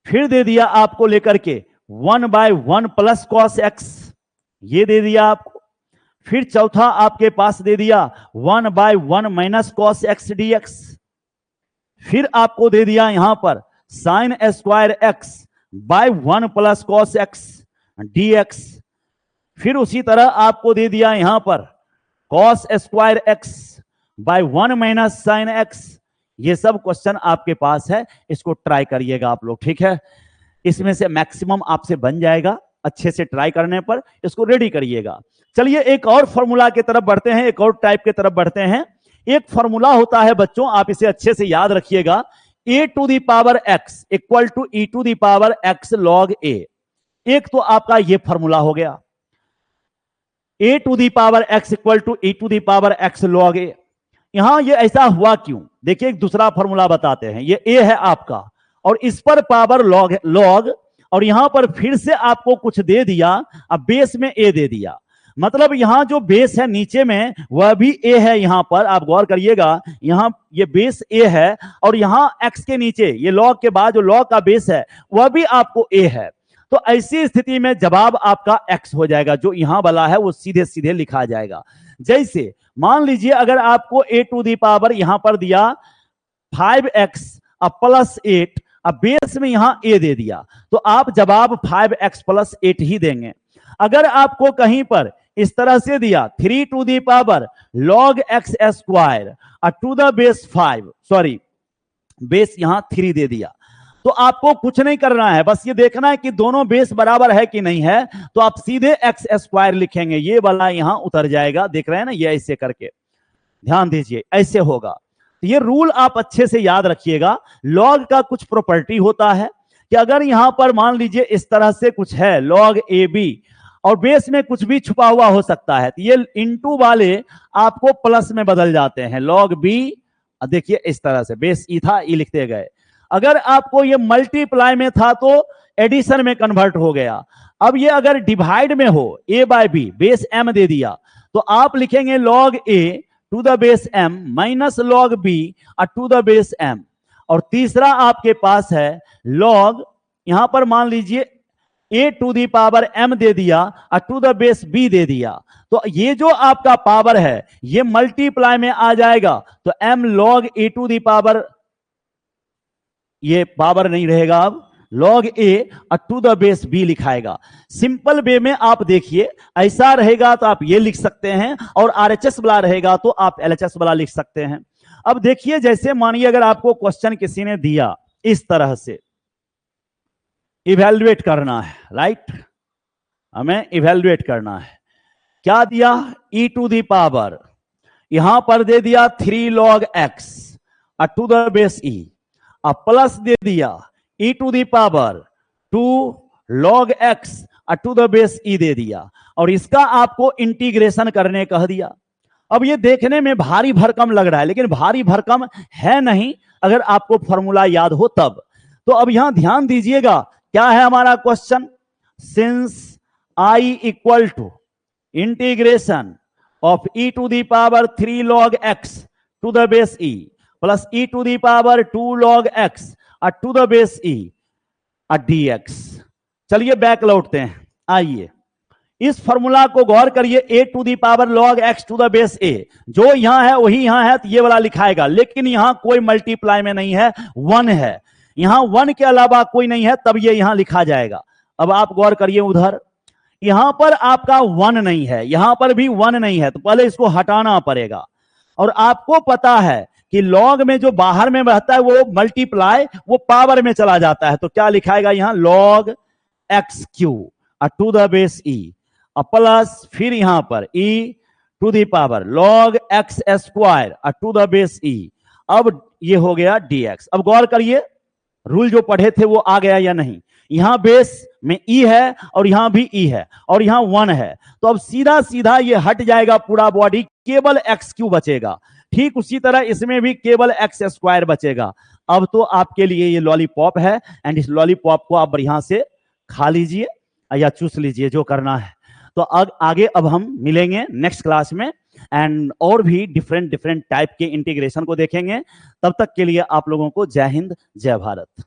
फिर दे दिया आपको लेकर के 1/1 प्लस कॉस एक्स, ये दे दिया आपको, फिर चौथा आपके पास दे दिया 1/1 minus cos x d x, फिर आपको दे दिया यहां पर sine square x by 1 plus cos x d x, फिर उसी तरह आपको दे दिया यहां पर cos square x by 1 minus sine x. ये सब क्वेश्चन आपके पास है, इसको ट्राई करिएगा आप लोग, ठीक है। इसमें से मैक्सिमम आपसे बन जाएगा, अच्छे से ट्राई करने पर इसको रेडी करिएगा। चलिए एक और फॉर्मूला की तरफ बढ़ते हैं, एक और टाइप की तरफ बढ़ते हैं। एक फॉर्मूला होता है बच्चों, आप इसे अच्छे से याद रखिएगा, a to the power x equal to e to the power x log a। एक तो आपका ये फॉर्मूला हो गया, a to the power x equal to e to the power x log a। यहां ये ऐसा हुआ क्यों, देखिए एक दूसरा फॉर्मूला बताते हैं। ये a है आपका और इस पर पावर log और यहां पर फिर से आपको कुछ दे दिया, अब बेस में a दे दिया, मतलब यहां जो बेस है नीचे में वह भी a है। यहां पर आप गौर करिएगा, यहां ये बेस a है और यहां x के नीचे ये log के बाद जो log का बेस है वह भी आपको a है। तो ऐसी स्थिति में जवाब आपका x हो जाएगा, जो यहां वाला है वो सीधे सीधे लिखा जाएगा। जैसे मान लीजिए अगर आपको a टू दी पावर यहां पर दिया 5x प्लस 8 अब बेस में यहां ए दे दिया, तो आप जवाब 5x प्लस 8 ही देंगे। अगर आपको कहीं पर इस तरह से दिया 3 to the power log x square to the base 5, sorry base यहां 3 दे दिया, तो आपको कुछ नहीं करना है, बस ये देखना है कि दोनों बेस बराबर है कि नहीं है, तो आप सीधे एक्स स्क्वायर लिखेंगे, ये वाला यहां उतर जाएगा, देख रहे हैं ना, ये ऐसे करके ध्यान दीजिए, ऐसे होगा। तो ये रूल आप अच्छे से याद रखिएगा। लॉग का कुछ प्रॉपर्टी होता है कि अगर यहां पर मान लीजिए इस तरह से कुछ है log ए बी और बेस में कुछ भी छुपा हुआ हो सकता है, तो ये इनटू वाले आपको प्लस में बदल जाते हैं, log बी, देखिए इस तरह से बेस ई था, ई लिखते गए। अगर आपको ये मल्टीप्लाई में था तो एडिशन में कन्वर्ट हो गया। अब ये अगर डिवाइड में हो a बाय बी, बेस m दे दिया, तो आप लिखेंगे log a to the base m minus log b to the base m। और तीसरा आपके पास है log, यहां पर मान लीजिए a to the power m दे दिया टू द बेस b दे दिया, तो ये जो आपका पावर है ये मल्टीप्लाई में आ जाएगा, तो m log a to the power, ये पावर नहीं रहेगा, अब log a to the base b लिखाएगा। सिंपल वे में आप देखिए, ऐसा रहेगा तो आप ये लिख सकते हैं, और RHS वाला रहेगा तो आप LHS वाला लिख सकते हैं। अब देखिए, जैसे मानिए अगर आपको क्वेश्चन किसी ने दिया इस तरह से, इवैल्यूएट करना है, राइट, हमें इवैल्यूएट करना है, क्या दिया, e टू दी पावर, यहां पर दे दिया 3 log x to the base e, अब प्लस दे दिया e to the power 2 log x to the base e दे दिया, और इसका आपको इंटीग्रेशन करने कह दिया। अब ये देखने में भारी भरकम लग रहा है, लेकिन भारी भरकम है नहीं अगर आपको फॉर्मूला याद हो तब। तो अब यहां ध्यान दीजिएगा, क्या है हमारा question, since i equal to integration of e to the power 3 log x to the base e plus e to the power 2 log x to the base e dx। चलिए बैक लौटते हैं, आइए इस फॉर्मूला को गौर करिए, a to the power log x to the base a, जो यहां है वही यहां है, तो ये वाला लिखाएगा, लेकिन यहां कोई मल्टीप्लाई में नहीं है, 1 है, यहां 1 के अलावा कोई नहीं है, तब ये यहां लिखा जाएगा। अब आप गौर करिए, उधर यहां पर आपका 1 नहीं है, यहां पर भी 1 नहीं है, तो पहले इसको हटाना पड़ेगा। और आपको पता है कि लॉग में जो बाहर में रहता है वो मल्टीप्लाई, वो पावर में चला जाता है, तो क्या लिखाएगा यहां, log x cube to the base e plus, फिर यहां पर e to the power log x square to the base e, अब ये हो गया dx। अब गौर करिए, रूल जो पढ़े थे वो आ गया या नहीं, यहां बेस में e है और यहां भी e है और यहां 1 है, तो अब सीधा सीधा ये हट जाएगा पूरा बॉडी, केवल x क्यू बचेगा। ठीक उसी तरह इसमें भी केवल x स्क्वायर बचेगा। अब तो आपके लिए ये लॉलीपॉप है, एंड इस लॉलीपॉप को आप बढ़िया से खा लीजिए या चूस लीजिए, जो करना है। तो आगे अब हम मिलेंगे नेक्स्ट क्लास में, एंड और भी डिफरेंट टाइप के इंटीग्रेशन को देखेंगे। तब तक के लिए आप लोगों को जय हिंद, जय भारत।